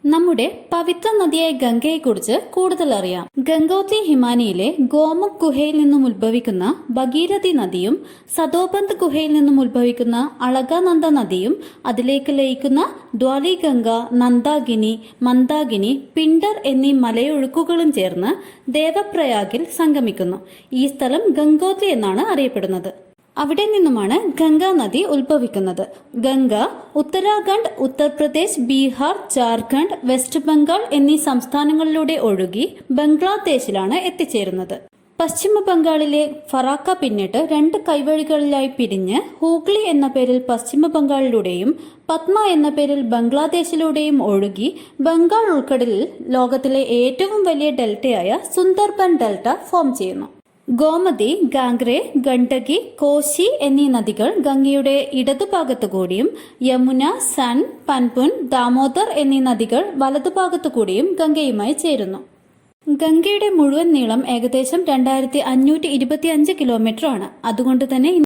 നമ്മുടെ പവിത്ര നദിയായ ഗംഗയെക്കുറിച്ച് കൂടുതൽ അറിയാം. ഗംഗോത്രി ഹിമാനിയിലെ ഗോമുഖ് ഗുഹയിൽ നിന്നും ഉത്ഭവിക്കുന്ന ഭഗീരഥി നദിയും സതോബന്ത് ഗുഹയിൽ നിന്നും ഉത്ഭവിക്കുന്ന അളകാനന്ദ നദിയും അതിലേക്ക് ലയിക്കുന്ന ദ്വാലിഗംഗ, നന്ദാകിനി, മന്ദാകിനി, പിണ്ടർ എന്നീ മലയൊഴുക്കുകളും ചേർന്ന് ദേവപ്രയാഗിൽ സംഗമിക്കുന്നു. ഈ സ്ഥലം ഗംഗോത്രി എന്നാണ് അറിയപ്പെടുന്നത്. അവിടെ നിന്നുമാണ് ഗംഗാ നദി ഉത്ഭവിക്കുന്നത്. ഗംഗ ഉത്തരാഖണ്ഡ്, ഉത്തർപ്രദേശ്, ബീഹാർ, ജാർഖണ്ഡ്, വെസ്റ്റ് ബംഗാൾ എന്നീ സംസ്ഥാനങ്ങളിലൂടെ ഒഴുകി ബംഗ്ലാദേശിലാണ് എത്തിച്ചേരുന്നത്. പശ്ചിമ ബംഗാളിലെ ഫറാക്ക പിന്നിട്ട് 2 കൈവഴികളിലായി പിരിഞ്ഞ് ഹൂഗ്ലി എന്ന പേരിൽ പശ്ചിമ ബംഗാളിലൂടെയും പത്മ എന്ന പേരിൽ ബംഗ്ലാദേശിലൂടെയും ഒഴുകി ബംഗാൾ ഉൾക്കടലിൽ ലോകത്തിലെ ഏറ്റവും വലിയ ഡെൽറ്റയായ സുന്ദർബൻ ഡെൽറ്റ ഫോം ചെയ്യുന്നു. ഗോമതി, ഗാംഗ്രേ, ഗണ്ഡകി, കോശി എന്നീ നദികൾ ഗംഗയുടെ ഇടതുഭാഗത്തു കൂടിയും യമുന, സൻ, പൻപുൻ, ദാമോദർ എന്നീ നദികൾ വലതുഭാഗത്തു കൂടിയും ഗംഗയുമായി ചേരുന്നു. ഗംഗയുടെ മുഴുവൻ നീളം ഏകദേശം 2525 കിലോമീറ്റർ ആണ്. അതുകൊണ്ട് തന്നെ